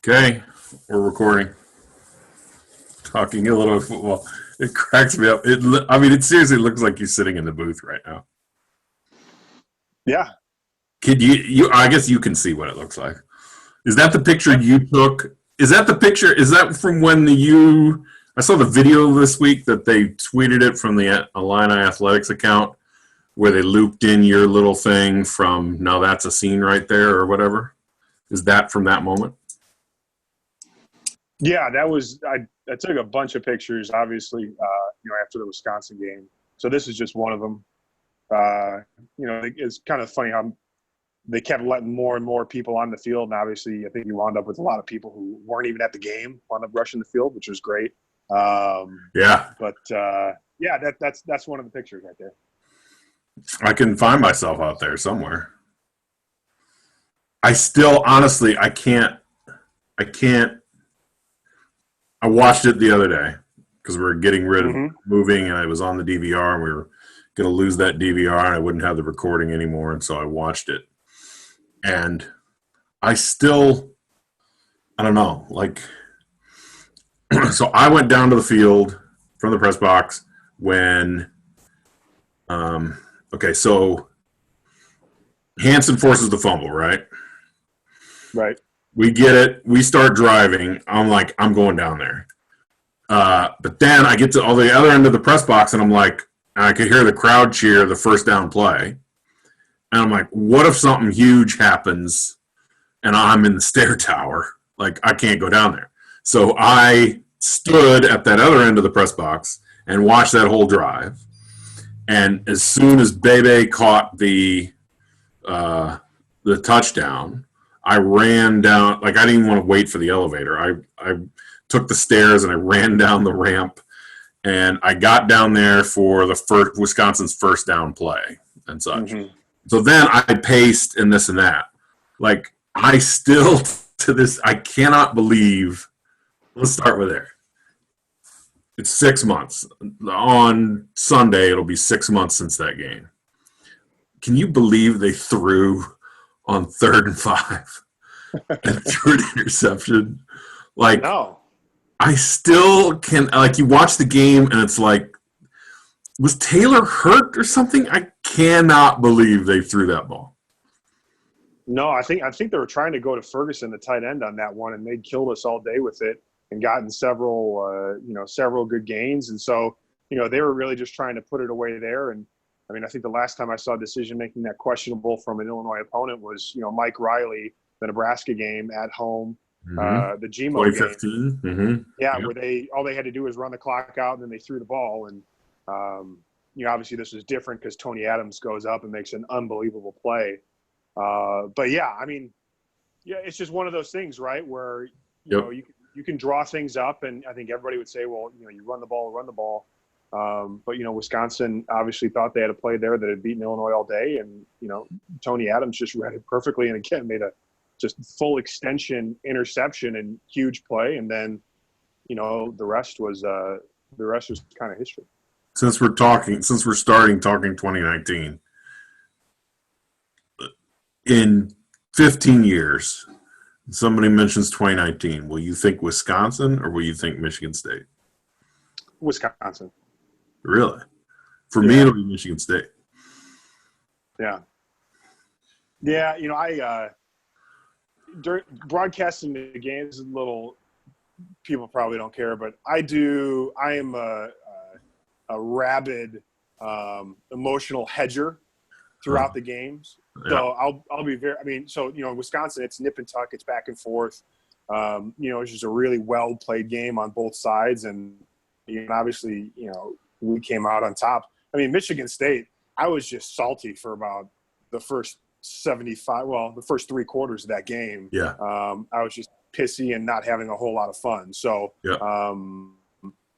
Okay, we're recording. Talking a little football. It cracks me up. It seriously looks like you're sitting in the booth right now. Yeah. Kid, you. I guess you can see what it looks like. Is that the picture you took? Is that the picture? Is that from when I saw the video this week that they tweeted it from the Illini Athletics account where they looped in your little thing from now that's a scene right there or whatever. Is that from that moment? Yeah, that was I took a bunch of pictures, obviously, after the Wisconsin game. So this is just one of them. It's kind of funny how they kept letting more and more people on the field, and obviously, I think you wound up with a lot of people who weren't even at the game wound up rushing the field, which was great. Yeah, but that's one of the pictures right there. I can find myself out there somewhere. I still, honestly, I can't. I watched it the other day because we were getting rid of moving, and I was on the DVR, and we were going to lose that DVR, and I wouldn't have the recording anymore, and so I watched it. And I still, I don't know, so I went down to the field from the press box when, so Hansen forces the fumble, right? Right. We get it. We start driving. I'm like, I'm going down there. But then I get to all the other end of the press box, and I'm like, I could hear the crowd cheer the first down play. And I'm like, what if something huge happens and I'm in the stair tower? Like, I can't go down there. So I stood at that other end of the press box and watched that whole drive. And as soon as Bebe caught the touchdown, I ran down. Like, I didn't even want to wait for the elevator. I took the stairs and I ran down the ramp, and I got down there for the Wisconsin's first down play and such. Mm-hmm. So then I paced and this and that. Like, I still, to this, I cannot believe. Let's start with there. It's 6 months. On Sunday, it'll be 6 months since that game. Can you believe they threw on 3rd and 5 and threw an interception? Like, no. I still can, like, you watch the game and it's like, was Taylor hurt or something? I cannot believe they threw that ball. No, I think they were trying to go to Ferguson, the tight end, on that one, and they killed us all day with it and gotten several good gains. And so, they were really just trying to put it away there. And I mean, I think the last time I saw decision making that questionable from an Illinois opponent was, Mike Riley, the Nebraska game at home, the GMO 2015. game. Mm-hmm. Yeah, yep. Where all they had to do was run the clock out, and then they threw the ball. And obviously this was different because Tony Adams goes up and makes an unbelievable play. But yeah, I mean, yeah, it's just one of those things, right? Where you can draw things up, and I think everybody would say, well, you run the ball. But Wisconsin obviously thought they had a play there that had beaten Illinois all day, and Tony Adams just read it perfectly, and again made a just full extension interception and huge play, and then the rest was kind of history. Since we're starting talking 2019, in 15 years, somebody mentions 2019. Will you think Wisconsin or will you think Michigan State? Wisconsin. Really? For me, it'll be Michigan State. Yeah. Yeah, broadcasting the games is a little – people probably don't care, but I do – I am a rabid emotional hedger throughout the games. Yeah. So I'll be very – I mean, so, Wisconsin, it's nip and tuck. It's back and forth. It's just a really well-played game on both sides. And obviously, we came out on top. I mean, Michigan State, I was just salty for about the first the first 3 quarters of that game. Yeah. I was just pissy and not having a whole lot of fun. So the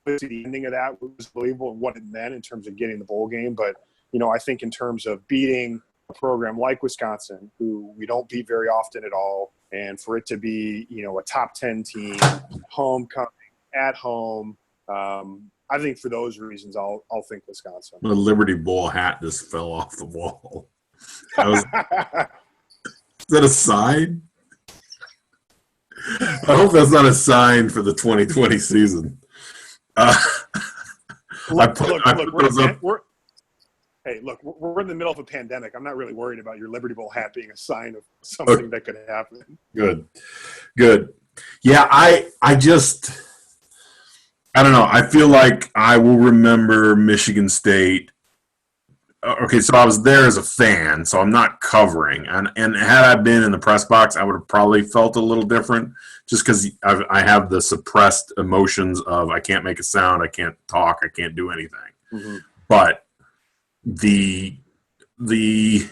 ending of that was believable and what it meant in terms of getting the bowl game. But, I think in terms of beating a program like Wisconsin, who we don't beat very often at all, and for it to be, a top 10 team, homecoming, at home, I think for those reasons, I'll think Wisconsin. The Liberty Bowl hat just fell off the wall. Is that a side? I hope that's not a sign for the 2020 season. Uh, Look, look, put those up. Hey, look, we're in the middle of a pandemic. I'm not really worried about your Liberty Bowl hat being a sign of Okay, something that could happen. good. Yeah, I don't know. I feel like I will remember Michigan State. Okay, so I was there as a fan, so I'm not covering. And had I been in the press box, I would have probably felt a little different, just because I have the suppressed emotions of I can't make a sound, I can't talk, I can't do anything. Mm-hmm. But the the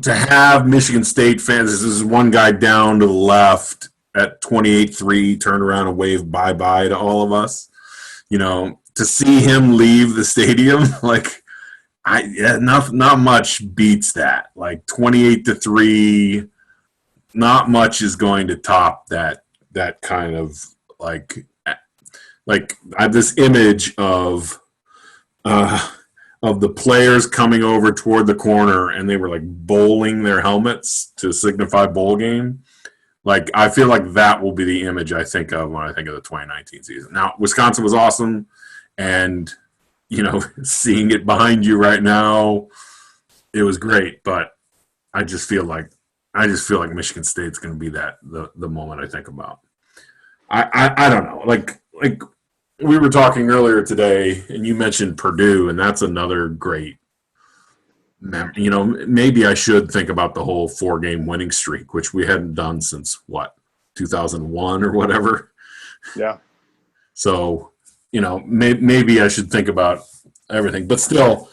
to have Michigan State fans, this is one guy down to the left at 28-3 turn around and wave bye-bye to all of us. To see him leave the stadium, like not much beats that. Like 28-3, not much is going to top that kind of I have this image of the players coming over toward the corner and they were like bowling their helmets to signify bowl game. Like, I feel like that will be the image I think of when I think of the 2019 season. Now, Wisconsin was awesome, and seeing it behind you right now, it was great. But I just feel like Michigan State's going to be the moment I think about. I don't know. Like we were talking earlier today, and you mentioned Purdue, and that's another great. Maybe I should think about the whole 4-game winning streak, which we hadn't done since 2001 or whatever. Yeah. So, maybe I should think about everything. But still,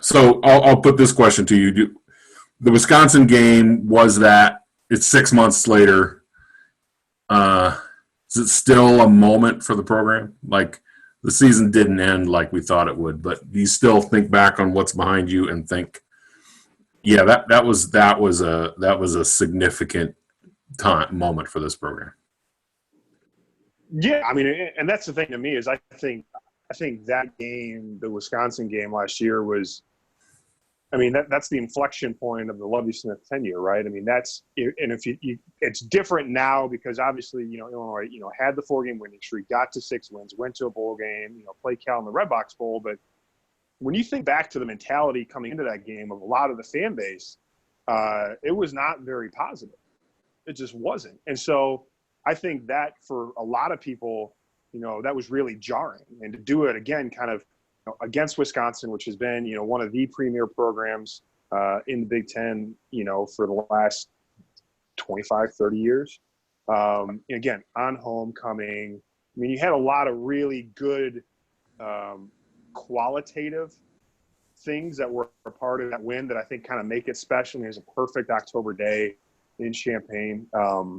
so I'll put this question to you: the Wisconsin game, was that? It's 6 months later. Is it still a moment for the program? Like, the season didn't end like we thought it would, but do you still think back on what's behind you and think, yeah, that was a significant moment for this program? Yeah, I mean, and that's the thing to me is I think that game, the Wisconsin game last year was, I mean, that's the inflection point of the Lovie Smith tenure, right? I mean, and if it's different now because obviously, Illinois, had the 4-game winning streak, got to 6 wins, went to a bowl game, played Cal in the Redbox Bowl. But when you think back to the mentality coming into that game of a lot of the fan base, it was not very positive. It just wasn't. And so I think that for a lot of people, that was really jarring. And to do it again, kind of, against Wisconsin, which has been, one of the premier programs in the Big Ten, for the last 25, 30 years. Again, on homecoming. I mean, you had a lot of really good qualitative things that were a part of that win that I think kind of make it special. There's a perfect October day in Champaign. I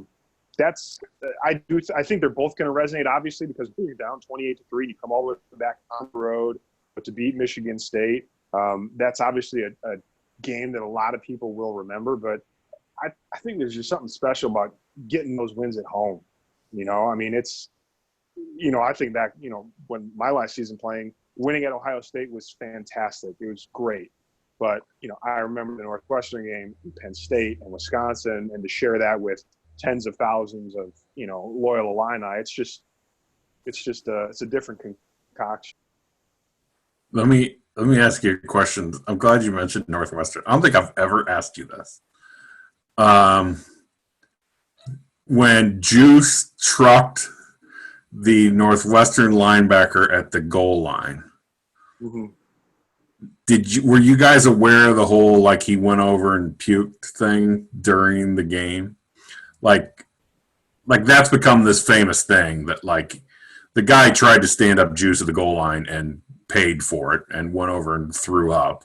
think they're both going to resonate, obviously, because you're down 28-3, you come all the way back on the road. But to beat Michigan State, that's obviously a game that a lot of people will remember. But I think there's just something special about getting those wins at home. I mean, it's, I think back, when my last season playing, winning at Ohio State was fantastic. It was great. But, I remember the Northwestern game, Penn State and Wisconsin, and to share that with tens of thousands of, loyal Illini, it's a different concoction. Let me ask you a question. I'm glad you mentioned Northwestern. I don't think I've ever asked you this. When Juice trucked the Northwestern linebacker at the goal line, mm-hmm. Were you guys aware of the whole, like, he went over and puked thing during the game? Like that's become this famous thing that, like, the guy tried to stand up Juice at the goal line and paid for it and went over and threw up.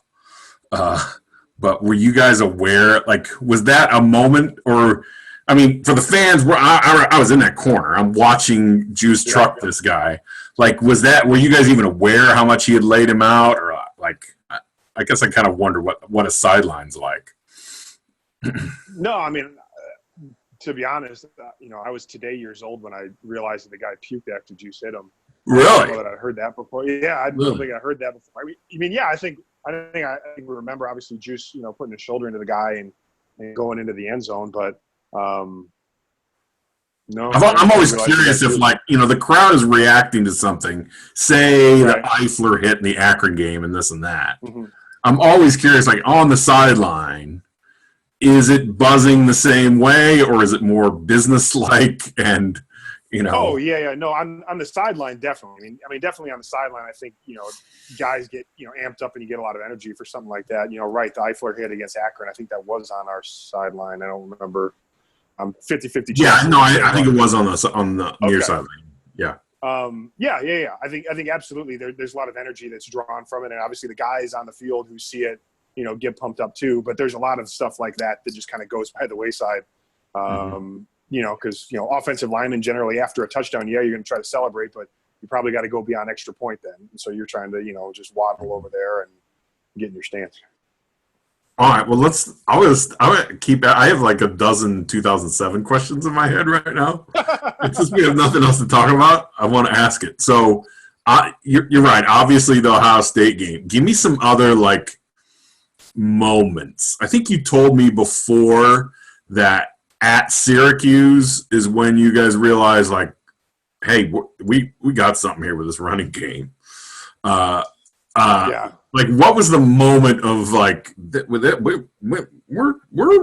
But were you guys aware? Like, was that a moment? Or, I mean, for the fans, I was in that corner. I'm watching Juice truck this guy. Like, were you guys even aware how much he had laid him out? Or, like, I guess I kind of wonder what a sideline's like. No, I mean, to be honest, I was today years old when I realized that the guy puked after Juice hit him. Really? I don't know that I heard that before. Yeah, I don't think I heard that before. I mean, yeah, I think we remember, obviously, Juice, putting his shoulder into the guy and going into the end zone. But No, I'm I always realize curious that if, too. like, the crowd is reacting to something, say the Right. Eifler hit in the Akron game and this and that. Hmm. I'm always curious, like, on the sideline, is it buzzing the same way, or is it more business-like and, Oh yeah. No, on the sideline, definitely. Definitely on the sideline. I think guys get amped up and you get a lot of energy for something like that. Right? The Eifler hit against Akron. I think that was on our sideline. I don't remember. 50-50 yeah, chance of no, it the same, I think but it was on the near okay. sideline. Yeah. Yeah. I think absolutely. There's a lot of energy that's drawn from it, and obviously the guys on the field who see it, get pumped up too. But there's a lot of stuff like that just kind of goes by the wayside. Mm-hmm. Because offensive linemen generally after a touchdown, you're going to try to celebrate, but you probably got to go beyond extra point then. And so you're trying to just waddle over there and get in your stance. All right. Well, I keep. I have like a dozen 2007 questions in my head right now. And since we have nothing else to talk about, I want to ask it. So, you're right. Obviously, the Ohio State game. Give me some other like moments. I think you told me before that at Syracuse is when you guys realized, like, hey, we got something here with this running game. Uh, Yeah. like, what was the moment of like we're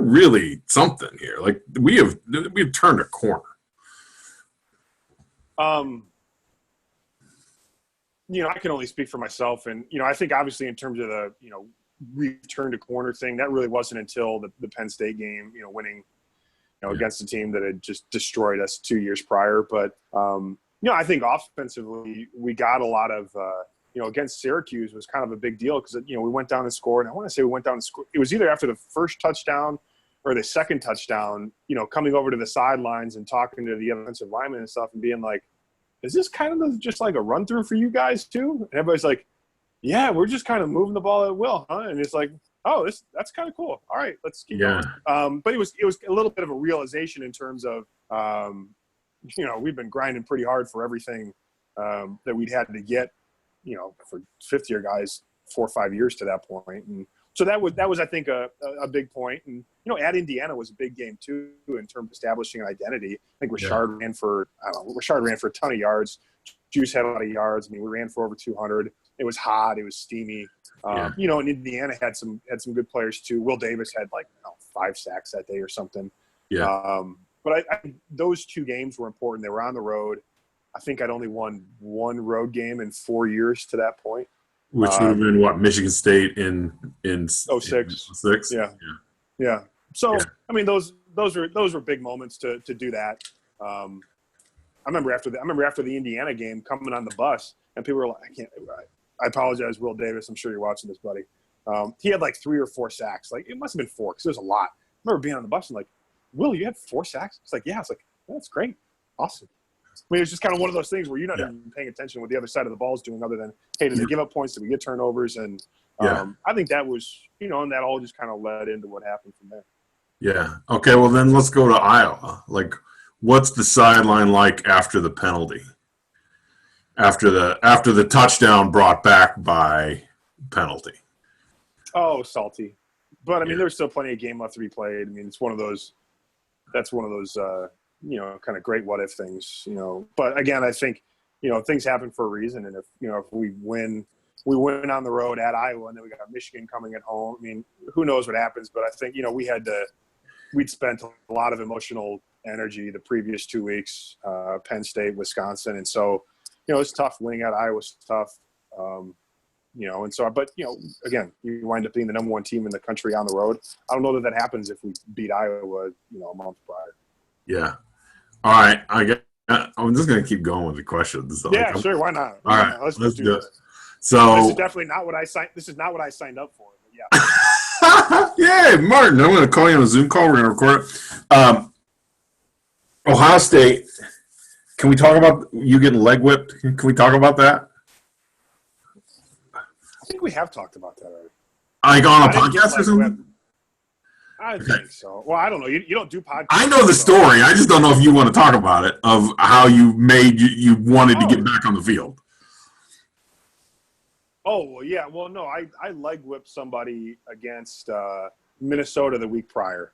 really something here? Like, we've turned a corner. Um, I can only speak for myself, and I think obviously in terms of the return to corner thing, that really wasn't until the Penn State game, winning, against a team that had just destroyed us 2 years prior. But I think offensively we got a lot of against Syracuse was kind of a big deal because we went down and scored. And I want to say we went down and scored. It was either after the first touchdown or the second touchdown. Coming over to the sidelines and talking to the offensive linemen and stuff and being like, is this kind of just like a run through for you guys too? And everybody's like, yeah, we're just kind of moving the ball at will, huh? And it's like, oh, that's kind of cool. All right, let's keep going. But it was a little bit of a realization in terms of, we've been grinding pretty hard for everything that we'd had to get, for fifth year guys, 4 or 5 years to that point. And so that was I think a big point. And at Indiana was a big game too in terms of establishing an identity. I think Rashard ran for a ton of yards. Juice had a lot of yards. We ran for over 200. It was hot. It was steamy. And Indiana had some good players too. Will Davis had 5 sacks that day or something. Yeah. But I those 2 games were important. They were on the road. I think I'd only won 1 road game in 4 years to that point. Which would have been what, Michigan State in 06. 06? Yeah. So those were big moments to do that. I remember after the Indiana game coming on the bus and people were like, I apologize, Will Davis. I'm sure you're watching this, buddy. He had 3 or 4 sacks. It must have been 4 because it was a lot. I remember being on the bus and Will, you had 4 sacks? It's like, yeah. It's like, that's great. Awesome. It's just kind of one of those things where you're not even paying attention to what the other side of the ball is doing other than, hey, did they give up points? Did we get turnovers? And I think that was, and that all just kind of led into what happened from there. Yeah. Okay, well, then let's go to Iowa. What's the sideline like after the penalty? After the touchdown brought back by penalty? Oh, salty. But, there's still plenty of game left to be played. It's one of those – that's one of those kind of great what if things, But again, I think, things happen for a reason. And if we win on the road at Iowa and then we got Michigan coming at home, who knows what happens. But I think, we'd spent a lot of emotional energy the previous 2 weeks, Penn State, Wisconsin. And so, it's tough. Winning at Iowa was tough. And so, but, again, you wind up being the number 1 team in the country on the road. I don't know that happens if we beat Iowa, a month prior. Yeah. All right. I'm just going to keep going with the questions. Yeah, sure. Why not? All right. Let's do it. So this is definitely not what I signed. This is not what I signed up for. But yeah. Yeah, Martin. I'm going to call you on a Zoom call. We're going to record it. Ohio State. Can we talk about you getting leg whipped? Can we talk about that? I think we have talked about that already. On a podcast or something? I think so. Well, I don't know. You don't do podcasts. I know the story. I just don't know if you want to talk about it, of how you wanted to get back on the field. Oh, well, yeah. Well, no, I leg whipped somebody against Minnesota the week prior.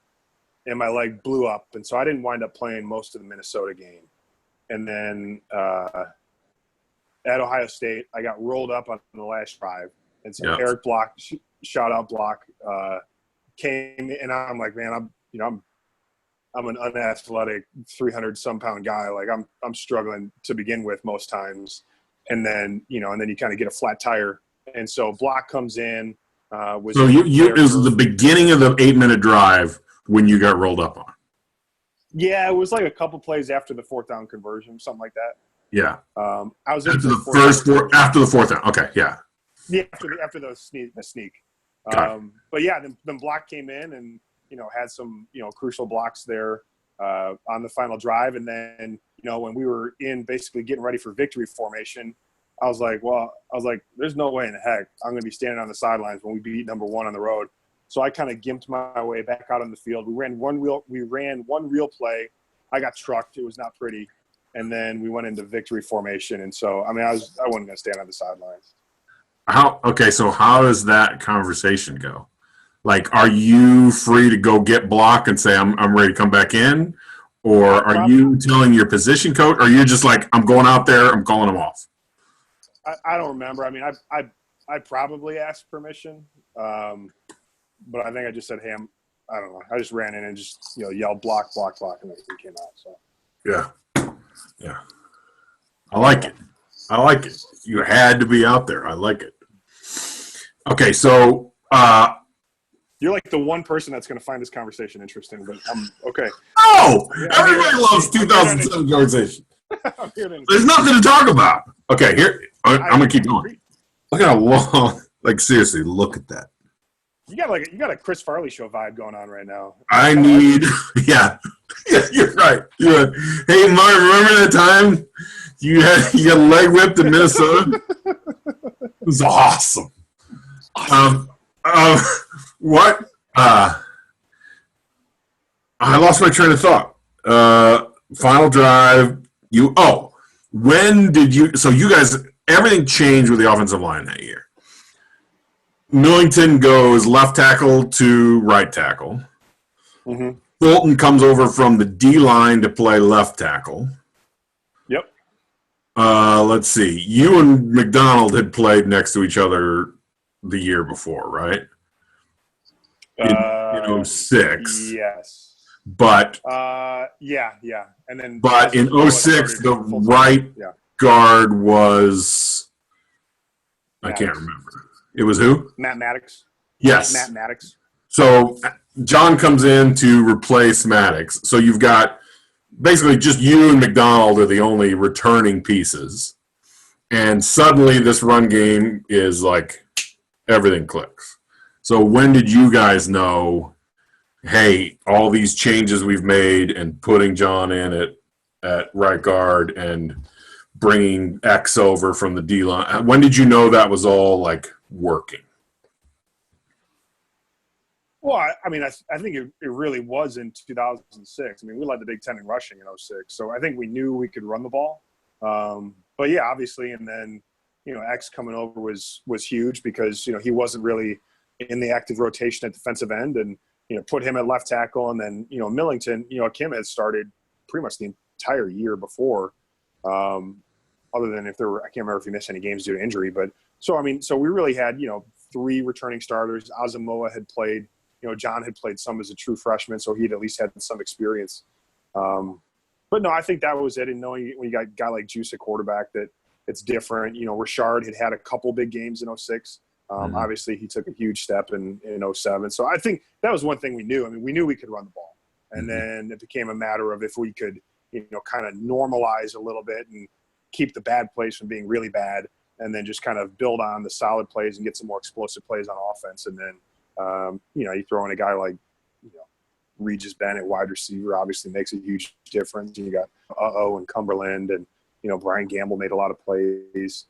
and my leg blew up, and so I didn't wind up playing most of the Minnesota game. And then at Ohio State, I got rolled up on the last drive, and so Eric Block, shout out Block, came, and I'm like, man, I'm an unathletic 300 some pound guy. Like I'm struggling to begin with most times. And then you kind of get a flat tire. And so Block comes in, it was the beginning of the 8-minute drive when you got rolled up on. Yeah. It was like a couple plays after the 4th down conversion, something like that. Yeah. I was after the fourth down. Okay. Yeah. Yeah. After the sneak. But yeah, then Block came in and, had some, crucial blocks there on the final drive. And then, when we were in basically getting ready for victory formation, I was like, there's no way in the heck I'm going to be standing on the sidelines when we beat number 1 on the road. So I kind of gimped my way back out on the field. We ran one real play. I got trucked. It was not pretty. And then we went into victory formation. And so, I wasn't going to stand on the sidelines. So how does that conversation go? Like, are you free to go get Block and say, I'm ready to come back in? Or are you telling your position coach? Or you're just like, I'm going out there, I'm calling him off? I don't remember. I probably asked permission. But I think I just said, hey, I don't know. I just ran in and just, yelled block, and then he came out. So. Yeah. I like it. You had to be out there. I like it. Okay, so you're like the one person that's going to find this conversation interesting, but I'm okay. Oh, everybody loves 2007 conversation. There's nothing to talk about. Okay, here I'm going to keep going. Look at how long. Like seriously, look at that. You got a Chris Farley show vibe going on right now. Yeah, you're right. Hey, Mark, remember that time you got leg whipped in Minnesota? It was awesome. What? I lost my train of thought. Final drive. When did you? So you guys, everything changed with the offensive line that year. Millington goes left tackle to right tackle. Mm-hmm. Bolton comes over from the D line to play left tackle. Yep. Let's see. You and McDonald had played next to each other the year before, right? In 06. Yes. But yeah. And then in 06 the right guard was Maddox. I can't remember. It was who? Matt Maddox. Yes. Matt Maddox. So John comes in to replace Maddox. So you've got basically just you and McDonald are the only returning pieces. And suddenly this run game is like everything clicks. So when did you guys know, hey, all these changes we've made and putting John in at right guard and bringing X over from the D line, when did you know that was all like working? Well, I think it really was in 2006. We led the Big Ten in rushing in 06. So I think we knew we could run the ball. But yeah, obviously, and then, X coming over was huge because, he wasn't really in the active rotation at defensive end and, put him at left tackle. And then, Millington, Kim had started pretty much the entire year before, other than I can't remember if he missed any games due to injury. But so we really had, 3 returning starters. Asamoah had played, John had played some as a true freshman, so he'd at least had some experience. But no, I think that was it. And knowing when you got a guy like Juice at quarterback that it's different. Rashard had a couple big games in 06. Obviously, he took a huge step in 07. So I think that was one thing we knew. We knew we could run the ball. And then it became a matter of if we could, kind of normalize a little bit and keep the bad plays from being really bad and then just kind of build on the solid plays and get some more explosive plays on offense. And then, you throw in a guy like, Regis Bennett, wide receiver, obviously makes a huge difference. You got and Cumberland and, Brian Gamble made a lot of plays.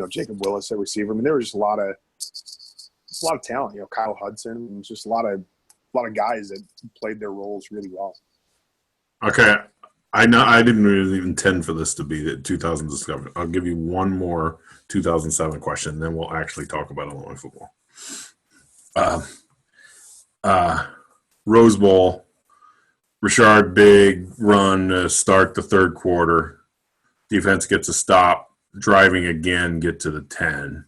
Jacob Willis at receiver. There was just a lot of talent. Kyle Hudson, and just a lot of guys that played their roles really well. Okay, I know I didn't really intend for this to be the 2000 discovery. I'll give you one more 2007 question, then we'll actually talk about Illinois football. Rose Bowl, Richard big run to start the third quarter. Defense gets a stop, driving again, get to the 10.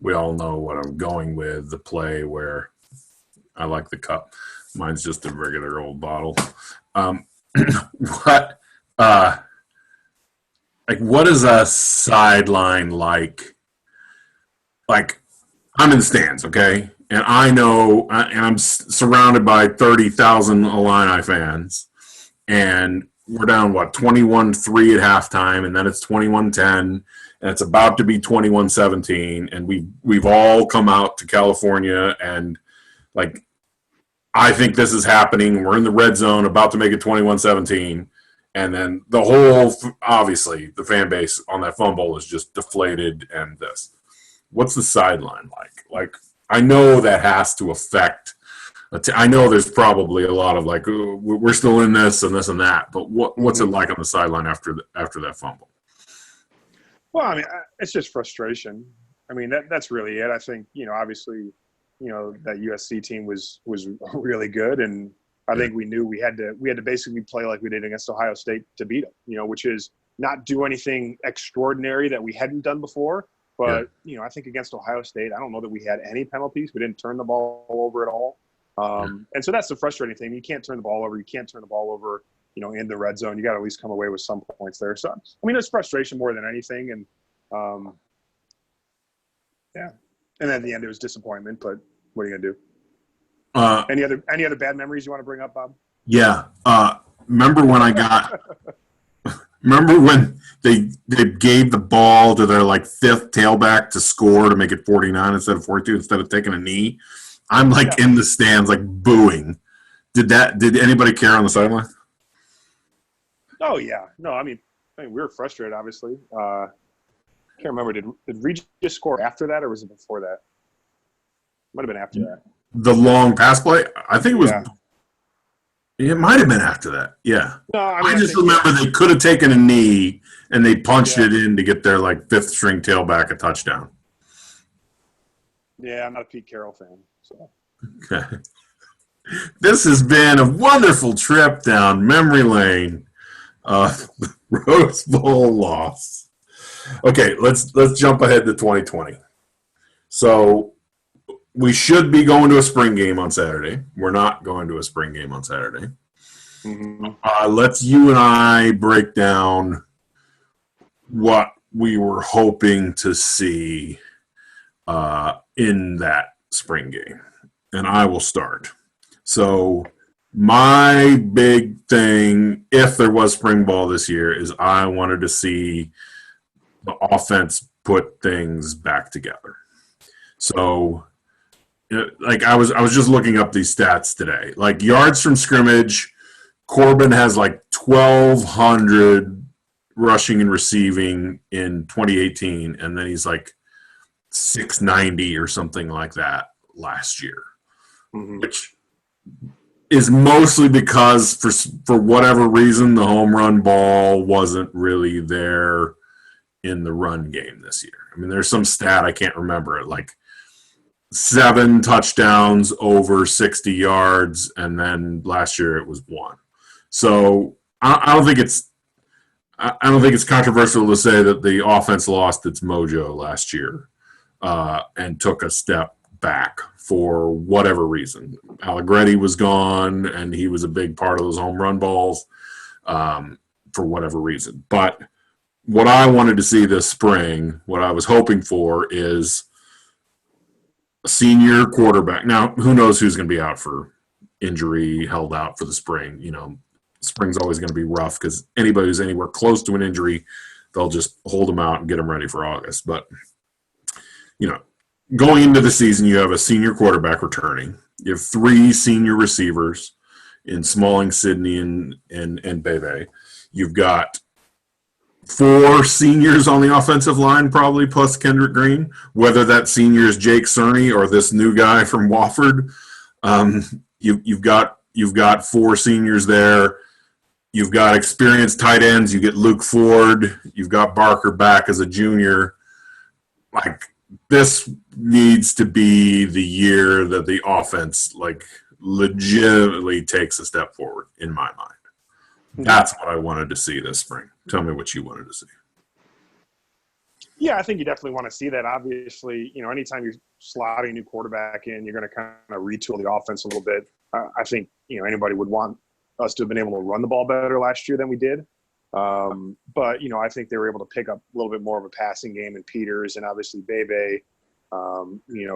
We all know what I'm going with, the play where I like the cup. Mine's just a regular old bottle. What what is a sideline like? Like, I'm in the stands, okay? And I know, and I'm surrounded by 30,000 Illini fans. And we're down, 21-3 at halftime, and then it's 21-10, and it's about to be 21-17. And we've all come out to California, and, like, I think this is happening. We're in the red zone, about to make it 21-17. And then obviously, the fan base on that fumble is just deflated and this. What's the sideline like? Like, I know that has to affect. I know there's probably a lot of like, oh, we're still in this and this and that. But what's it like on the sideline after that fumble? Well, I mean, it's just frustration. I mean, that's really it. I think, obviously, that USC team was really good, and I think we knew we had to basically play like we did against Ohio State to beat them. Which is not do anything extraordinary that we hadn't done before. But, I think against Ohio State, I don't know that we had any penalties. We didn't turn the ball over at all. And so that's the frustrating thing. You can't turn the ball over. You can't turn the ball over, in the red zone. You got to at least come away with some points there. So, I mean, it's frustration more than anything. And, yeah. And then at the end, it was disappointment. But what are you going to do? Any other bad memories you want to bring up, Bob? Yeah. Remember when they gave the ball to their fifth tailback to score to make it 49 instead of 42 instead of taking a knee? I'm in the stands booing. Did anybody care on the sideline? Oh yeah. No, I mean we were frustrated obviously. I can't remember, did Regis score after that or was it before that? Might have been after that. The long pass play? I think it was It might have been after that. Yeah. No, I just remember they could have taken a knee and they punched it in to get their fifth string tailback a touchdown. Yeah, I'm not a Pete Carroll fan. So. Okay. This has been a wonderful trip down memory lane of the Rose Bowl loss. Okay, let's jump ahead to 2020. So we should be going to a spring game on Saturday. We're not going to a spring game on Saturday. Mm-hmm. Let's you and I break down what we were hoping to see in that spring game. And I will start. So my big thing, if there was spring ball this year, is I wanted to see the offense put things back together. So I was just looking up these stats today. Yards from scrimmage, Corbin has 1,200 rushing and receiving in 2018, and then he's 690 or something like that last year, which is mostly because for whatever reason the home run ball wasn't really there in the run game this year. I mean, there's some stat I can't remember it 7 touchdowns over 60 yards, and then last year it was 1. So I don't think it's controversial to say that the offense lost its mojo last year and took a step back for whatever reason. Allegretti was gone, and he was a big part of those home run balls for whatever reason. But what I wanted to see this spring, what I was hoping for, is a senior quarterback. Now, who knows who's going to be out for injury, held out for the spring. Spring's always going to be rough because anybody who's anywhere close to an injury, they'll just hold them out and get them ready for August. But, going into the season, you have a senior quarterback returning. You have 3 senior receivers in Smalling, Sidney, and Bebe. You've got 4 seniors on the offensive line, probably, plus Kendrick Green. Whether that senior is Jake Cerny or this new guy from Wofford, you've got 4 seniors there. You've got experienced tight ends. You get Luke Ford. You've got Barker back as a junior. This needs to be the year that the offense legitimately takes a step forward in my mind. Mhm. That's what I wanted to see this spring. Tell me what you wanted to see. Yeah, I think you definitely want to see that. Obviously, anytime you're slotting a new quarterback in, you're going to kind of retool the offense a little bit. I think, anybody would want us to have been able to run the ball better last year than we did. But, I think they were able to pick up a little bit more of a passing game in Peters, and obviously Bebe.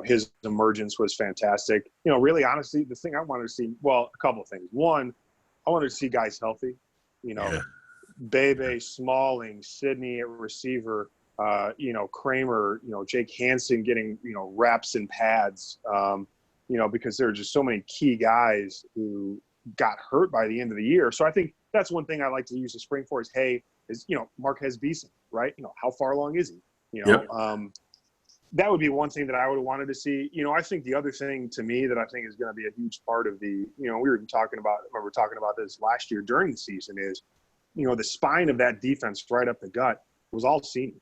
His emergence was fantastic. Really, honestly, the thing I wanted to see, well, a couple of things. One, I wanted to see guys healthy. Yeah. Bebe, Smalling, Sidney at receiver, Kramer, Jake Hansen getting, reps and pads, because there are just so many key guys who got hurt by the end of the year. So I think that's one thing I like to use the spring for is Marquez Beeson, right? How far along is he? Yep. That would be one thing that I would have wanted to see. I think the other thing to me that I think is going to be a huge part of we were talking about this last year during the season is, the spine of that defense right up the gut was all senior.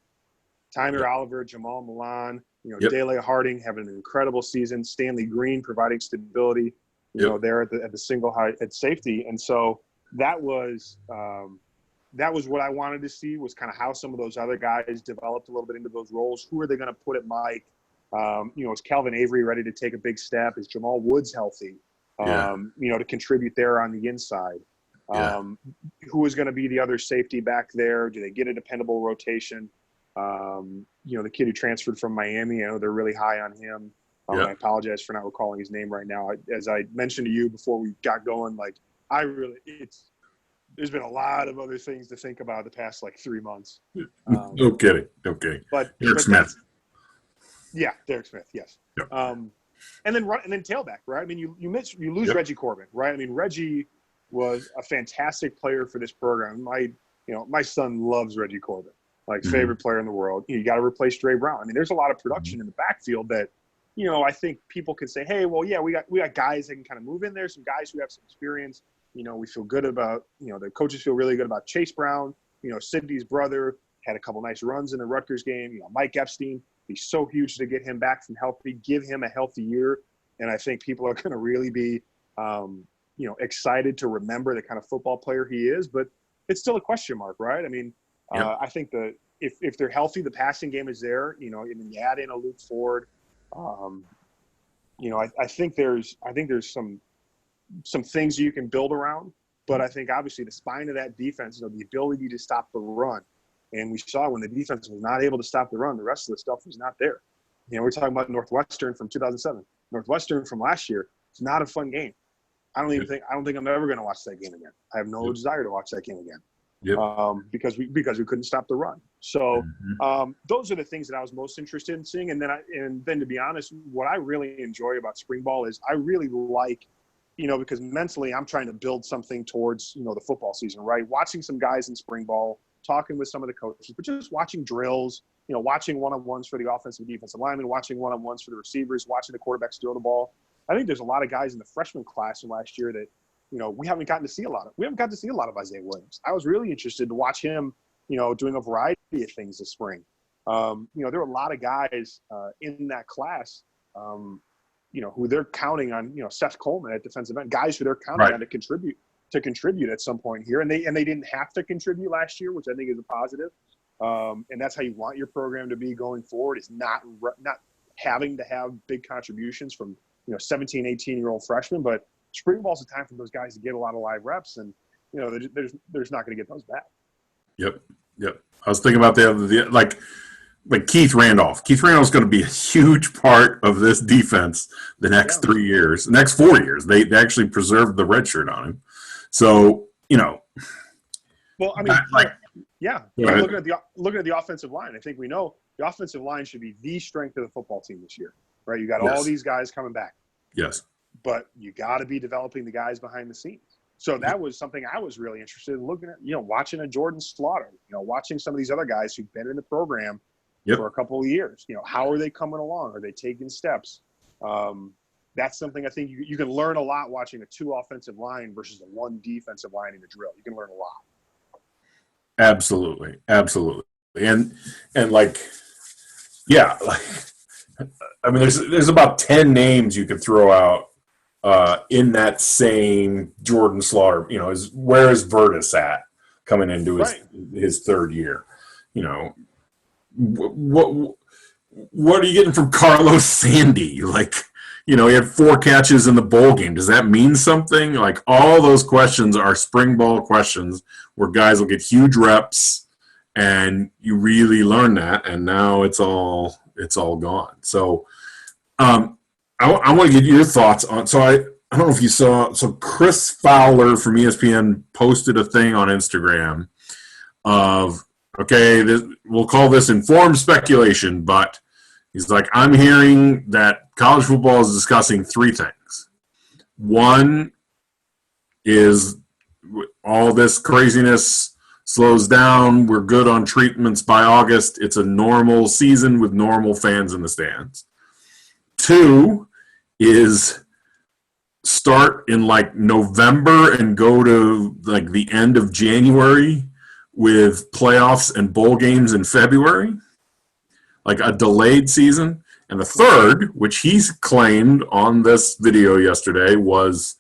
Tyler Oliver, Jamal Milan, Dele Harding having an incredible season. Stanley Green providing stability, there at the single high at safety. And so that was what I wanted to see, was kind of how some of those other guys developed a little bit into those roles. Who are they going to put at Mike? Is Calvin Avery ready to take a big step? Is Jamal Woods healthy? To contribute there on the inside? Who is going to be the other safety back there? Do they get a dependable rotation? The kid who transferred from Miami, I know they're really high on him. I apologize for not recalling his name right now. As I mentioned to you before we got going, there's been a lot of other things to think about the past 3 months. No kidding. Okay. But Derek Smith. Derek Smith. Yes. Yep. And then tailback, right? I mean, you lose Reggie Corbin, right? I mean, Reggie was a fantastic player for this program. My son loves Reggie Corbin, favorite player in the world. You got to replace Dre Brown. I mean, there's a lot of production in the backfield that, I think people can say, hey, well, yeah, we got guys that can kind of move in there, some guys who have some experience. We feel good about, the coaches feel really good about Chase Brown. Sidney's brother had a couple nice runs in the Rutgers game. Mike Epstein, he's so huge to get him back from healthy, give him a healthy year. And I think people are going to really be, excited to remember the kind of football player he is. But it's still a question mark, right? I mean, I think if they're healthy, the passing game is there. And then you add in a Luke Ford. I think there's some things you can build around, but I think obviously the spine of that defense, the ability to stop the run. And we saw when the defense was not able to stop the run, the rest of the stuff was not there. We're talking about Northwestern from 2007. Northwestern from last year. It's not a fun game. I don't think I'm ever going to watch that game again. I have no desire to watch that game again. Because we couldn't stop the run. So those are the things that I was most interested in seeing. And then to be honest, what I really enjoy about spring ball is I really like, because mentally I'm trying to build something towards, the football season, right? Watching some guys in spring ball, talking with some of the coaches, but just watching drills, watching one-on-ones for the offensive and defensive linemen, watching one-on-ones for the receivers, watching the quarterbacks throw the ball. I think there's a lot of guys in the freshman class from last year that, we haven't gotten to see a lot of. We haven't gotten to see a lot of Isaiah Williams. I was really interested to watch him, doing a variety of things this spring. There were a lot of guys in that class, who they're counting on, Seth Coleman at defensive end, guys who they're counting on to contribute at some point here. And they didn't have to contribute last year, which I think is a positive. And that's how you want your program to be going forward, is not having to have big contributions from, 17, 18-year-old freshmen, but spring ball's the time for those guys to get a lot of live reps, and there's not going to get those back. Yep. I was thinking about like Keith Randolph. Keith Randolph's going to be a huge part of this defense the next 3 years, the next 4 years. They actually preserved the red shirt on him, so Well, I mean, looking at the offensive line, I think we know the offensive line should be the strength of the football team this year, right? You got all these guys coming back. Yes. But you got to be developing the guys behind the scenes. So that was something I was really interested in looking at, watching a Jordan Slaughter, watching some of these other guys who've been in the program for a couple of years. How are they coming along? Are they taking steps? That's something I think you can learn a lot watching a 2 offensive line versus a 1 defensive line in a drill. You can learn a lot. Absolutely. And I mean, there's about 10 names you could throw out in that same Jordan Slaughter. Where is Virtus at coming into his third year? What are you getting from Carlos Sandy? He had 4 catches in the bowl game. Does that mean something? All those questions are spring ball questions where guys will get huge reps, and you really learn that. And now it's all gone. So, I want to get your thoughts on. So I don't know if you saw. So Chris Fowler from ESPN posted a thing on Instagram of, okay, we'll call this informed speculation, but he's like, I'm hearing that college football is discussing 3 things. One is all this craziness slows down. We're good on treatments by August. It's a normal season with normal fans in the stands. 2 is start in November and go to the end of January with playoffs and bowl games in February, a delayed season. And the third, which he's claimed on this video yesterday, was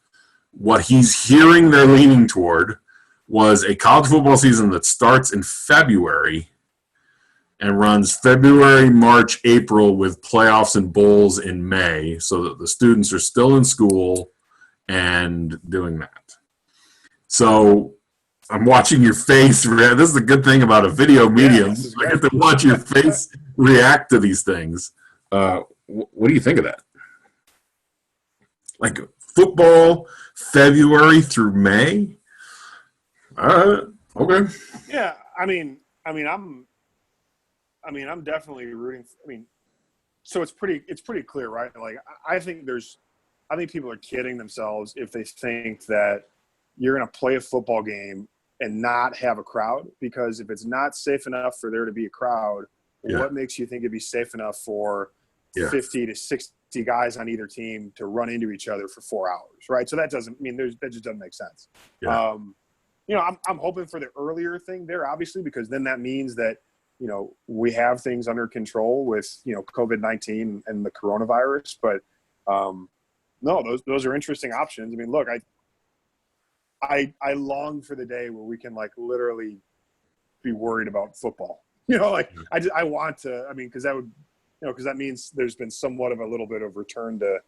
what he's hearing they're leaning toward was a college football season that starts in February and runs February, March, April with playoffs and bowls in May, so that the students are still in school and doing that. So I'm watching your face. This is the good thing about a video medium. I get to watch your face react to these things. What do you think of that? Football, February through May? Okay. Yeah, I'm definitely rooting. So it's pretty clear, right? I think people are kidding themselves if they think that you're going to play a football game and not have a crowd, because if it's not safe enough for there to be a crowd, what makes you think it'd be safe enough for 50 to 60 guys on either team to run into each other for 4 hours, right? So that just doesn't make sense. Yeah. I'm hoping for the earlier thing there, obviously, because then that means that, we have things under control with, COVID-19 and the coronavirus. But no, those are interesting options. Look, I long for the day where we can literally be worried about football. I want to. Because that would, because that means there's been somewhat of a little bit of return to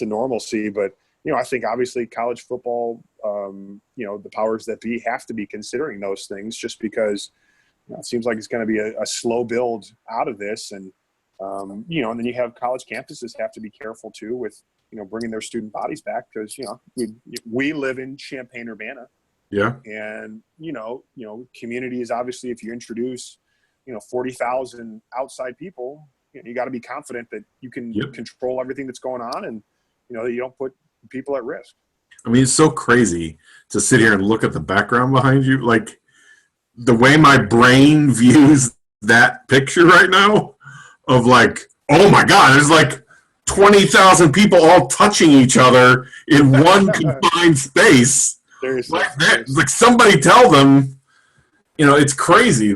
normalcy. But I think obviously college football, the powers that be have to be considering those things, just because it seems like it's going to be a slow build out of this, and and then you have college campuses have to be careful too with bringing their student bodies back, because we live in Champaign-Urbana. Yeah. And community is obviously, if you introduce 40,000 outside people, you got to be confident that you can control everything that's going on, and that you don't put people at risk. It's so crazy to sit here and look at the background behind you. The way my brain views that picture right now of oh my God, there's 20,000 people all touching each other in one confined space. Seriously. Somebody tell them, it's crazy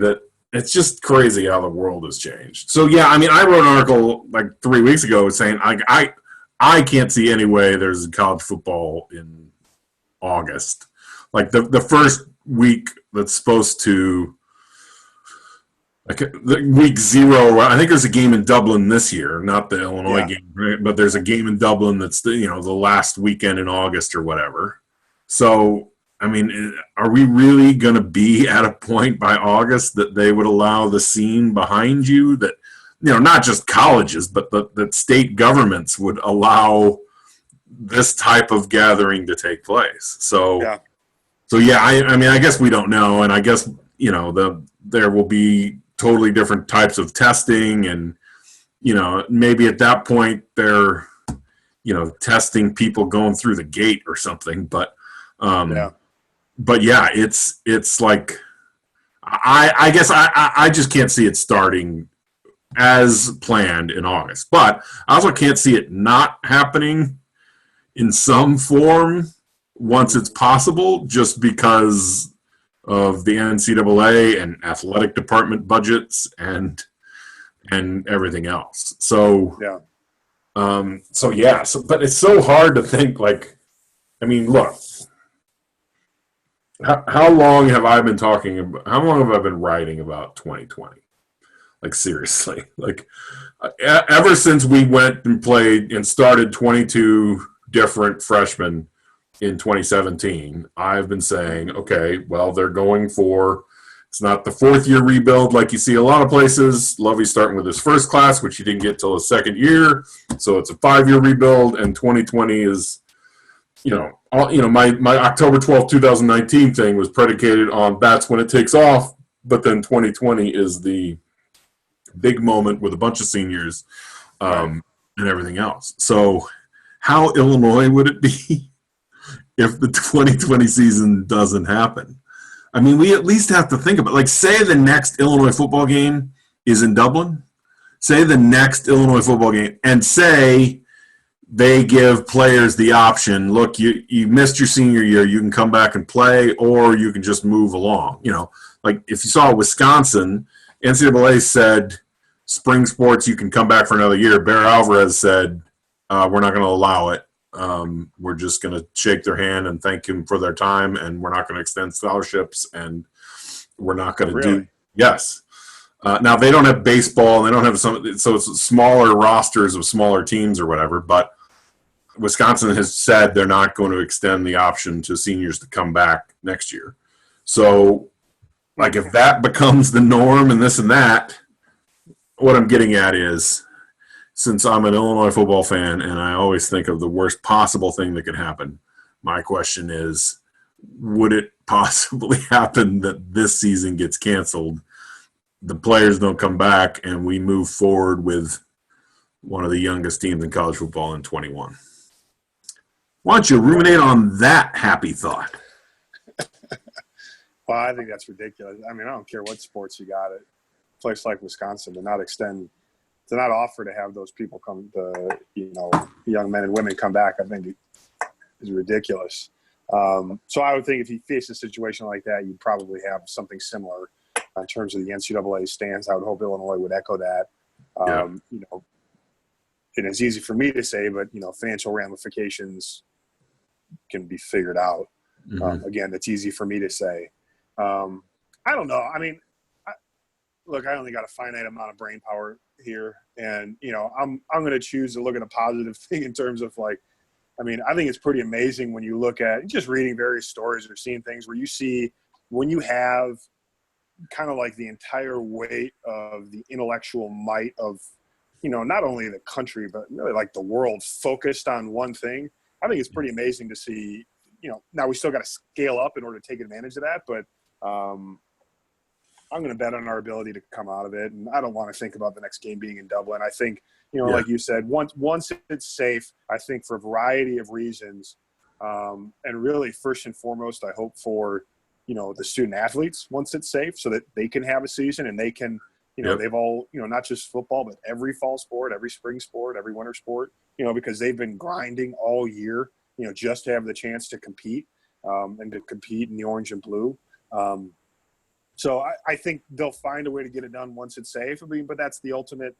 it's just crazy how the world has changed. So yeah, I wrote an article 3 weeks ago saying I can't see any way there's college football in August. The first week that's supposed to, week 0, I think there's a game in Dublin this year, not the Illinois game, right? But there's a game in Dublin that's the last weekend in August or whatever. So, are we really going to be at a point by August that they would allow the scene behind you, that, not just colleges, but that state governments would allow this type of gathering to take place? So, I guess we don't know. And I guess, there will be totally different types of testing, and, maybe at that point they're, testing people going through the gate or something. But, but yeah, it's I guess I just can't see it starting as planned in August, but I also can't see it not happening in some form once it's possible, just because of the NCAA and athletic department budgets and everything else. So But it's so hard to think, like, I mean, look, how long have I been talking about, how long have I been writing about 2020? Like, seriously, like, ever since we went and played and started 22 different freshmen in 2017, I've been saying, okay, well, they're going for, it's not the fourth year rebuild like you see a lot of places. Lovey's starting with his first class, which he didn't get till his second year. So it's a 5-year rebuild, and 2020 is, my October 12th, 2019 thing was predicated on that's when it takes off. But then 2020 is the big moment with a bunch of seniors and everything else. So how Illinois would it be if the 2020 season doesn't happen? I mean, we at least have to think about, like, say the next Illinois football game is in Dublin. Say the next Illinois football game, and say they give players the option, look, you missed your senior year, you can come back and play, or you can just move along. Like if you saw Wisconsin, NCAA said spring sports, you can come back for another year. Bear Alvarez said, we're not going to allow it. We're just going to shake their hand and thank them for their time, and we're not going to extend scholarships, and we're not going to do. Yes. Now they don't have baseball, and they don't have so it's smaller rosters of smaller teams or whatever. But Wisconsin has said they're not going to extend the option to seniors to come back next year. So, like, if that becomes the norm and this and that, what I'm getting at is, since I'm an Illinois football fan and I always think of the worst possible thing that could happen, my question is, would it possibly happen that this season gets canceled, the players don't come back, and we move forward with one of the youngest teams in college football in 21? Why don't you ruminate on that happy thought? Well, I think that's ridiculous. I mean, I don't care what sports you got at a place like Wisconsin to not offer to have those people come, young men and women come back, I think is ridiculous. So I would think if you face a situation like that, you'd probably have something similar in terms of the NCAA stance. I would hope Illinois would echo that. And it's easy for me to say, but, financial ramifications can be figured out. Mm-hmm. Again, that's easy for me to say. I don't know. I mean, I only got a finite amount of brain power here, and I'm going to choose to look at a positive thing in terms of, like, I mean, I think it's pretty amazing when you look at just reading various stories or seeing things where you see when you have kind of like the entire weight of the intellectual might of, not only the country but really like the world focused on one thing. I think it's pretty amazing to see. Now we still got to scale up in order to take advantage of that, but I'm going to bet on our ability to come out of it. And I don't want to think about the next game being in Dublin. I think, like you said, once it's safe, I think for a variety of reasons, and really first and foremost, I hope for, the student athletes, once it's safe, so that they can have a season and they can, they've all, not just football, but every fall sport, every spring sport, every winter sport, because they've been grinding all year, just to have the chance to compete, and to compete in the orange and blue. So I think they'll find a way to get it done once it's safe. I mean, but that's the ultimate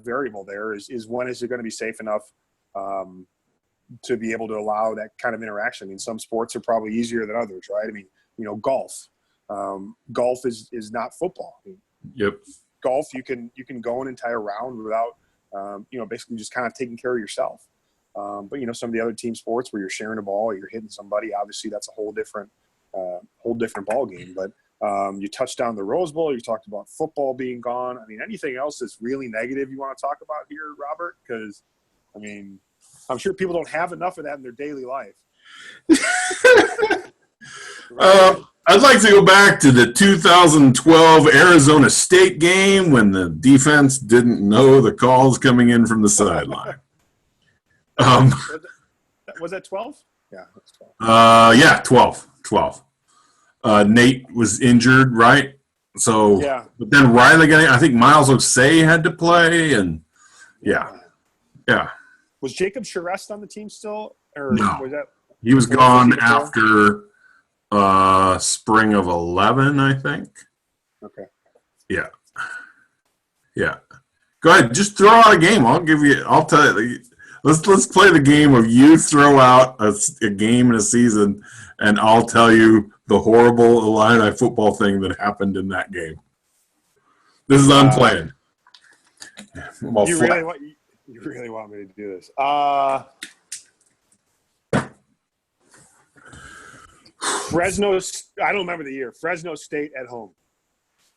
variable there is when is it going to be safe enough to be able to allow that kind of interaction? I mean, some sports are probably easier than others, right? I mean, golf. Golf is not football. I mean, Yep. Golf, you can go an entire round without, basically just kind of taking care of yourself. But some of the other team sports where you're sharing a ball or you're hitting somebody, obviously that's a whole different ball game. But you touched on the Rose Bowl. You talked about football being gone. I mean, anything else that's really negative you want to talk about here, Robert? Because, I mean, I'm sure people don't have enough of that in their daily life. I'd like to go back to the 2012 Arizona State game when the defense didn't know the calls coming in from the sideline. Was that 12? Yeah, that's 12. Yeah, 12. Nate was injured, right? So, yeah. But then Riley I think Miles Osei had to play, and yeah. Was Jacob Charest on the team still? Or no. Was that, he was gone after spring of 11, I think. Okay. Yeah. Go ahead, just throw out a game. I'll tell you. Let's play the game of you throw out a game in a season, and I'll tell you the horrible Illini football thing that happened in that game. This is unplanned. You really want me to do this? Fresno. I don't remember the year. Fresno State at home.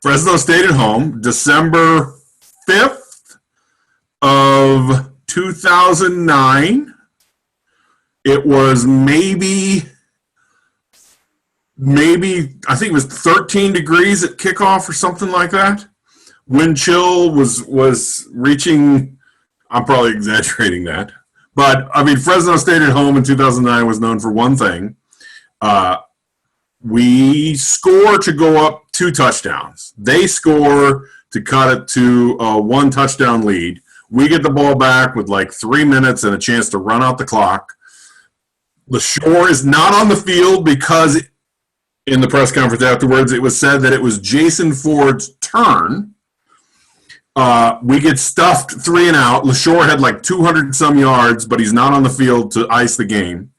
Fresno State at home, December 5th of 2009. It was maybe I think it was 13 degrees at kickoff or something like that. Wind chill was reaching. I'm probably exaggerating that, but I mean Fresno State at home in 2009 was known for one thing. We score to go up 2 touchdowns. They score to cut it to a 1 touchdown lead. We get the ball back with like 3 minutes and a chance to run out the clock. LaShore is not on the field because in the press conference afterwards it was said that it was Jason Ford's turn. We get stuffed 3 and out. LaShore had like 200 some yards, but he's not on the field to ice the game.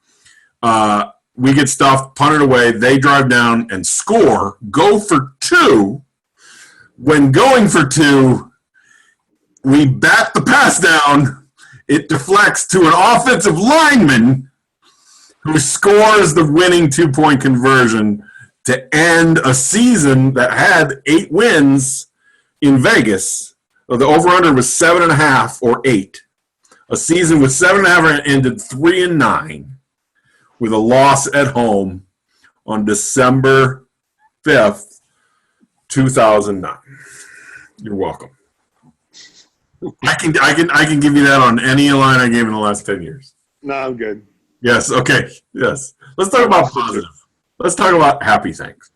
We get stuffed, punted away. They drive down and score, go for 2. When going for 2, we bat the pass down. It deflects to an offensive lineman who scores the winning 2-point conversion to end a season that had 8 wins in Vegas. The over-under was 7.5 or 8. A season with 7.5 ended 3-9 with a loss at home on December 5th, 2009. You're welcome. I can give you that on any Illini game in the last 10 years. No, I'm good. Yes. Okay. Yes. Let's talk about positive. Let's talk about happy things.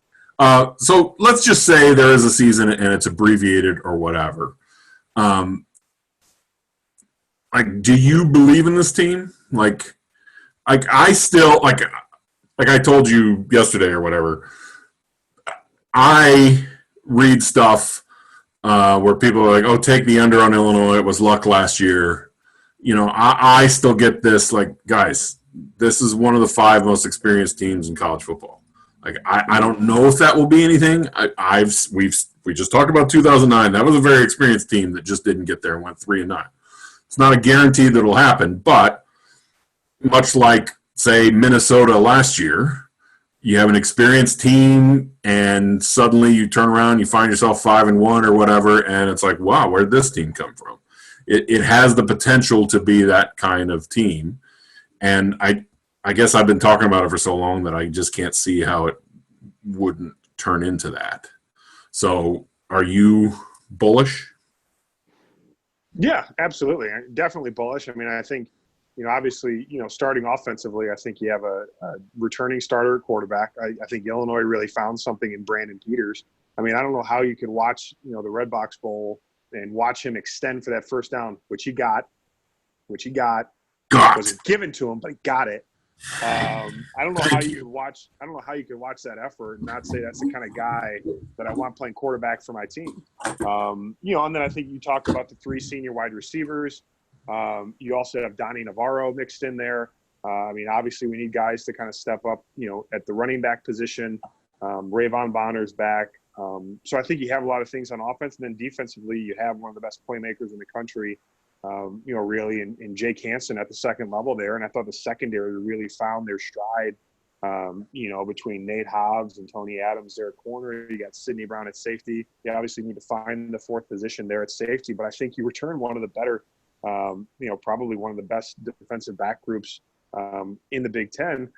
So let's just say there is a season and it's abbreviated or whatever. Like, do you believe in this team? Like I still like I told you yesterday or whatever. I read stuff where people are like, "Oh, take the under on Illinois. It was luck last year." You know, I still get this. Like, guys, this is one of the 5 most experienced teams in college football. Like, I don't know if that will be anything. We just talked about 2009. That was a very experienced team that just didn't get there and went 3-9. It's not a guarantee that it'll happen, but much like, say, Minnesota last year, you have an experienced team, and suddenly you turn around, you find yourself 5-1 or whatever, and it's like, wow, where did this team come from? It has the potential to be that kind of team, and I guess I've been talking about it for so long that I just can't see how it wouldn't turn into that. So, are you bullish? Yeah, absolutely. Definitely bullish. I mean, I think, obviously, starting offensively, I think you have a returning starter at quarterback. I think Illinois really found something in Brandon Peters. I mean, I don't know how you could watch, the Red Box Bowl and watch him extend for that first down, which he got. It wasn't given to him, but he got it. I don't know how you could watch. I don't know how you could watch that effort and not say that's the kind of guy that I want playing quarterback for my team. And then I think you talk about the 3 senior wide receivers. You also have Donnie Navarro mixed in there. I mean, obviously we need guys to kind of step up, at the running back position. Rayvon Bonner's back. So I think you have a lot of things on offense, and then defensively you have one of the best playmakers in the country. Really in Jake Hansen at the second level there. And I thought the secondary really found their stride, between Nate Hobbs and Tony Adams there at corner. You got Sidney Brown at safety. You obviously need to find the 4th position there at safety, but I think you return one of the better, probably one of the best defensive back groups in the Big Ten.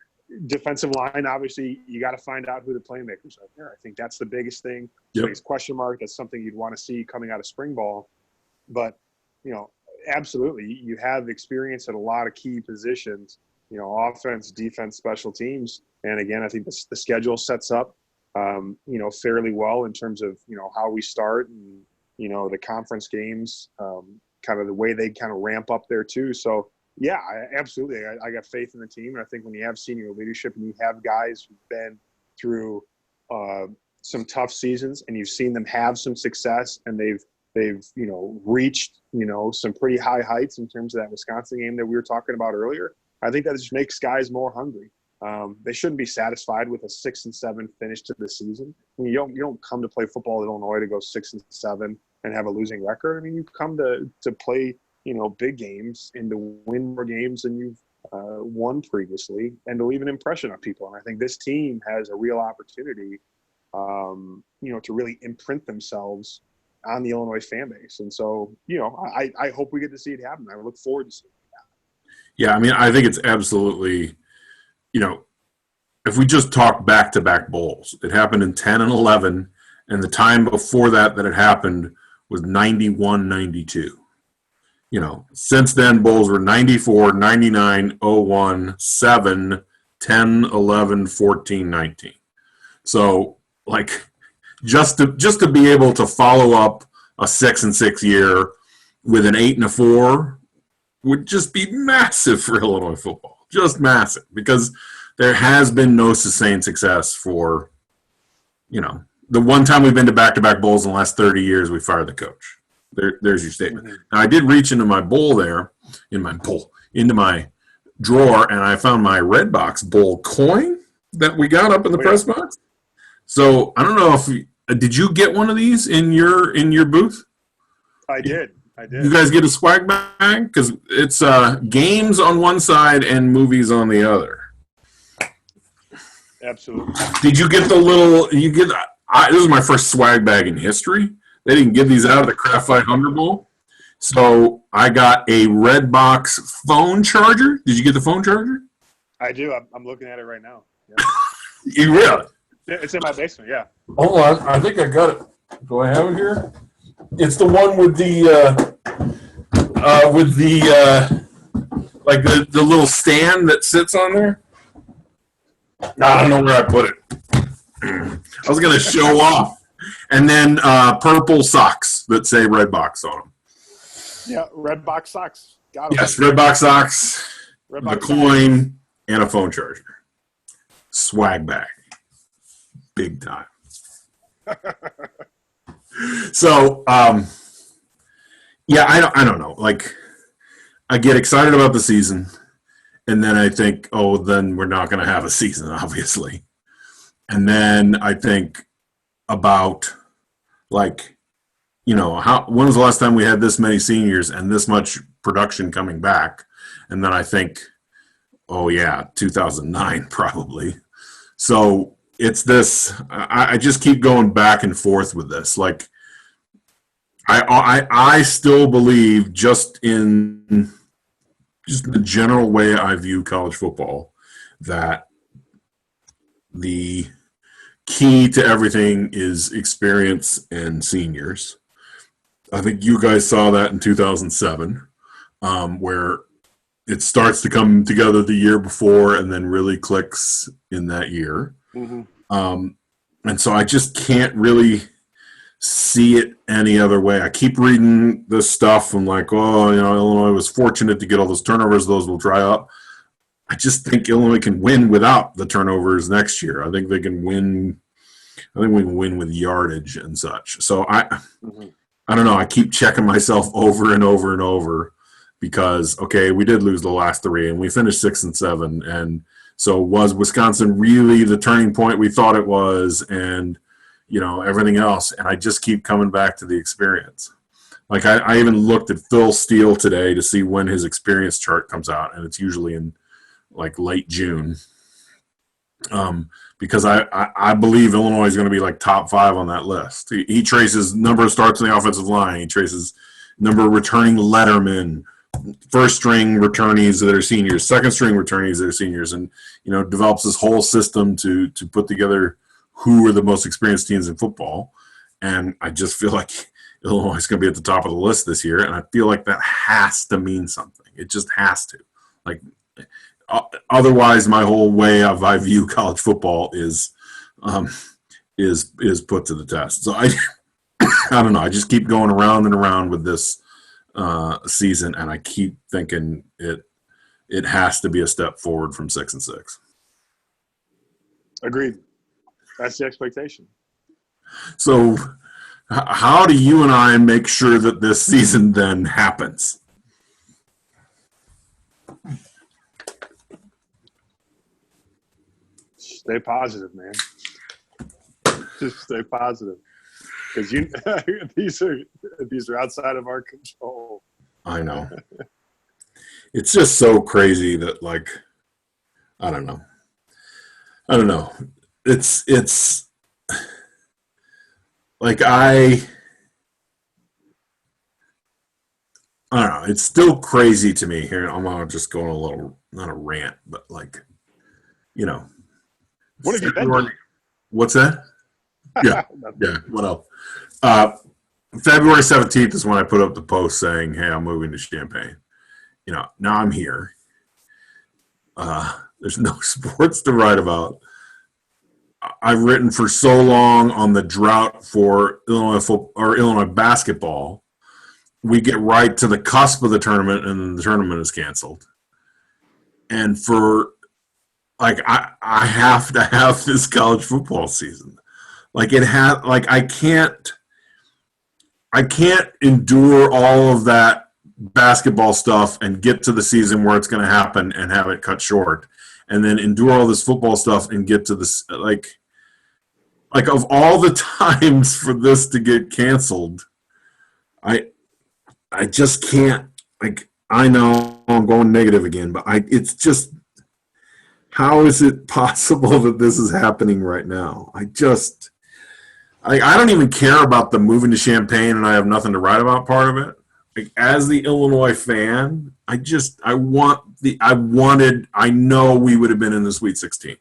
Defensive line, obviously, you got to find out who the playmakers are there. I think that's the biggest thing. Yep. Biggest question mark. That's something you'd want to see coming out of spring ball. But, absolutely, you have experience at a lot of key positions, offense, defense, special teams. And again, I think the schedule sets up, fairly well in terms of, how we start and, the conference games, kind of the way they kind of ramp up there too. So yeah, absolutely. I got faith in the team. And I think when you have senior leadership and you have guys who've been through some tough seasons and you've seen them have some success and they've They've, reached, some pretty high heights in terms of that Wisconsin game that we were talking about earlier. I think that just makes guys more hungry. They shouldn't be satisfied with a 6-7 finish to the season. I mean, you don't come to play football at Illinois to go 6-7 and have a losing record. I mean, you come to play, big games and to win more games than you've won previously, and to leave an impression on people. And I think this team has a real opportunity, to really imprint themselves on the Illinois fan base. And so, I hope we get to see it happen. I look forward to seeing it happen. Yeah, I mean, I think it's absolutely, if we just talk back-to-back bowls, it happened in 10 and 11, and the time before that it happened was 91-92. Since then, bowls were 94, 99, 01, 7, 10, 11, 14, 19. So, just to be able to follow up a 6-6 year with an 8-4 would just be massive for Illinois football. Just massive, because there has been no sustained success for, the one time we've been to back-to-back bowls in the last 30 years, we fired the coach. There's your statement. Mm-hmm. Now, I did reach into my bowl there, into my drawer, and I found my Redbox bowl coin that we got up in the press box. So I don't know if did you get one of these in your booth? I did. You guys get a swag bag? Because it's games on one side and movies on the other. Absolutely. Did you get the little? This is my first swag bag in history. They didn't give these out of the Craft Fight Hunger Bowl. So I got a Redbox phone charger. Did you get the phone charger? I do. I'm looking at it right now. Yeah. You really? It's in my basement, yeah. Hold on. I think I got it. Do I have it here? It's the one with the the little stand that sits on there. I don't know where I put it. I was going to show off. And then purple socks that say Redbox on them. Yeah, Redbox socks. Got them. Yes, Redbox socks, a coin, and a phone charger. Swag bag. Big time. So, I don't know. I get excited about the season, and then I think, then we're not going to have a season, obviously. And then I think about, when was the last time we had this many seniors and this much production coming back? And then I think, 2009 probably. So it's this. I just keep going back and forth with this. I still believe, just in the general way I view college football, that the key to everything is experience and seniors. I think you guys saw that in 2007, where it starts to come together the year before and then really clicks in that year. Mm-hmm. And so I just can't really see it any other way. I keep reading this stuff. I'm like, Illinois was fortunate to get all those turnovers. Those will dry up. I just think Illinois can win without the turnovers next year. I think they can win. I think we can win with yardage and such. So I don't know. I keep checking myself over and over and over, because, we did lose the last three and we finished 6-7. And so was Wisconsin really the turning point we thought it was? And, everything else. And I just keep coming back to the experience. I even looked at Phil Steele today to see when his experience chart comes out. And it's usually in late June. Because I believe Illinois is going to be top 5 on that list. He traces number of starts on the offensive line. He traces number of returning lettermen, first string returnees that are seniors, second string returnees that are seniors, and develops this whole system to put together who are the most experienced teams in football. And I just feel like Illinois is going to be at the top of the list this year, and I feel like that has to mean something. It just has to. Otherwise, my whole way I view college football is put to the test. So I don't know. I just keep going around and around with this season, and I keep thinking it has to be a step forward from 6-6. Agreed. That's the expectation. So how do you and I make sure that this season then happens? Stay positive, man. Just stay positive, because these are outside of our control. I know. It's just so crazy that, like, I don't know. It's like I don't know. It's still crazy to me here. I'm gonna just go on a little, not a rant, but like, you know, What have you been doing? What's that? Yeah, yeah. What else? Uh, February 17th is when I put up the post saying, "Hey, I'm moving to Champaign." Now I'm here. There's no sports to write about. I've written for so long on the drought for Illinois basketball. We get right to the cusp of the tournament, and the tournament is canceled. And for I have to have this college football season. I can't endure all of that basketball stuff and get to the season where it's going to happen and have it cut short, and then endure all this football stuff and get to this like of all the times for this to get canceled, I just can't. Like, I know I'm going negative again, but it's just, how is it possible that this is happening right now? I don't even care about the moving to Champaign and I have nothing to write about part of it. Like, as the Illinois fan, I know we would have been in the Sweet 16.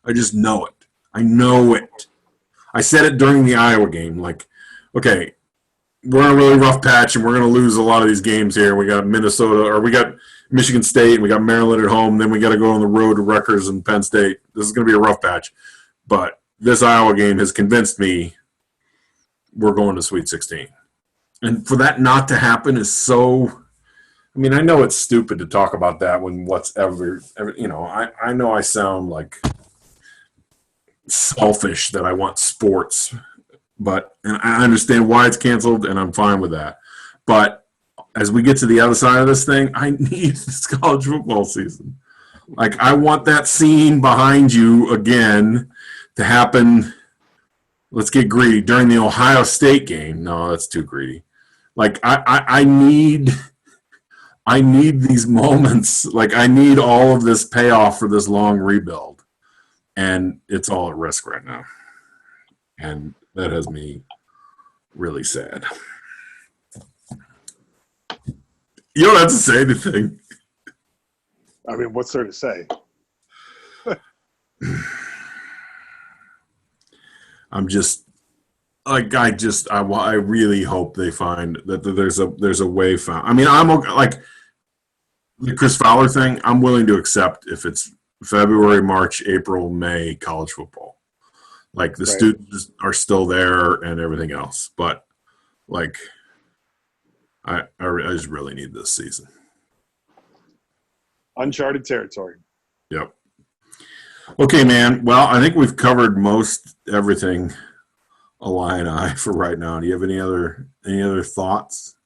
I just know it. I know it. I said it during the Iowa game. Like, okay, we're in a really rough patch and we're going to lose a lot of these games here. We got Minnesota, or we got Michigan State, and we got Maryland at home. Then we got to go on the road to Rutgers and Penn State. This is going to be a rough patch. But this Iowa game has convinced me we're going to Sweet 16. And for that not to happen is so. I mean, I know it's stupid to talk about that when I know I sound like selfish that I want sports, and I understand why it's canceled, and I'm fine with that. But as we get to the other side of this thing, I need this college football season. Like, I want that scene behind you again to happen. Let's get greedy during the Ohio State game. No, that's too greedy. Like, I need these moments. Like, I need all of this payoff for this long rebuild, and it's all at risk right now. And that has me really sad. You don't have to say anything. I mean, what's there to say? I'm just like, I really hope they find that there's a way found. I mean, I'm like the Chris Fowler thing. I'm willing to accept if it's February, March, April, May college football. Like, the students are still there and everything else, but like, I just really need this season. Uncharted territory. Yep. Okay, man. Well, I think we've covered most everything, Eli and I, for right now. Do you have any other thoughts?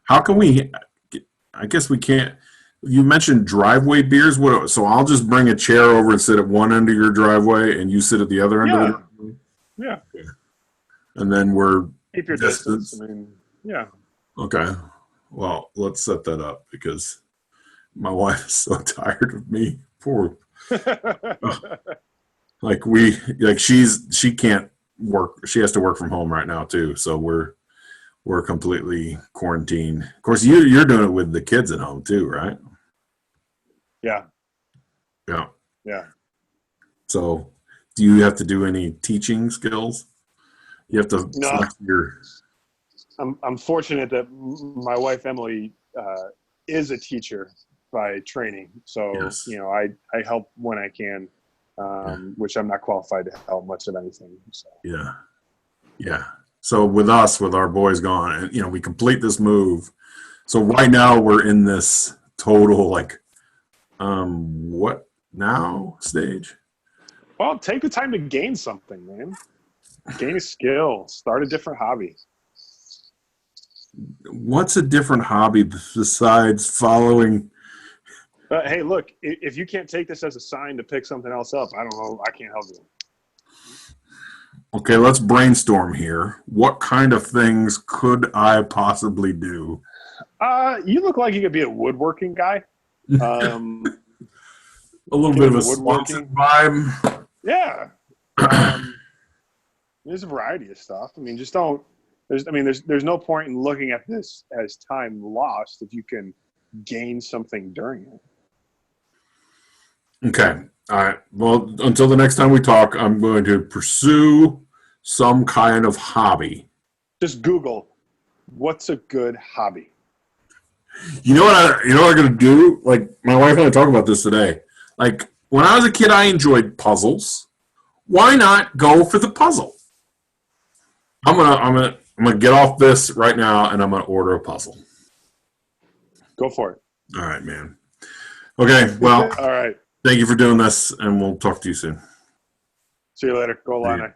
How can we? I guess we can't. You mentioned driveway beers. So I'll just bring a chair over and sit at one end of your driveway, and you sit at the other end of the driveway? Yeah. And then we're keep your distance. I mean, yeah. Okay. Well, let's set that up, because my wife is so tired of me. Poor. She can't work. She has to work from home right now too. So we're completely quarantined. Of course, you're doing it with the kids at home too, right? Yeah. Yeah. Yeah. So, do you have to do any teaching skills? You have to flex your. I'm fortunate that my wife Emily is a teacher by training, so Yes. I help when I can, which I'm not qualified to help much of anything. So. Yeah. So with our boys gone, and we complete this move. So right now we're in this total what now stage? Well, take the time to gain something, man. Gain a skill. Start a different hobby. What's a different hobby besides following? Hey, look, if you can't take this as a sign to pick something else up, I don't know. I can't help you. Okay, let's brainstorm here. What kind of things could I possibly do? You look like you could be a woodworking guy. A little Get bit of into a Swanson woodworking. vibe. Yeah. There's a variety of stuff. I mean, just don't. There's no point in looking at this as time lost if you can gain something during it. Okay. All right. Well, until the next time we talk, I'm going to pursue some kind of hobby. Just Google, what's a good hobby? You know what I'm gonna do? Like my wife and I talk about this today. Like when I was a kid, I enjoyed puzzles. Why not go for the puzzle? I'm gonna get off this right now, and I'm gonna order a puzzle. Go for it. All right, man. Okay. Well, All right. thank you for doing this, and we'll talk to you soon. See you later. Go See ya. Illini.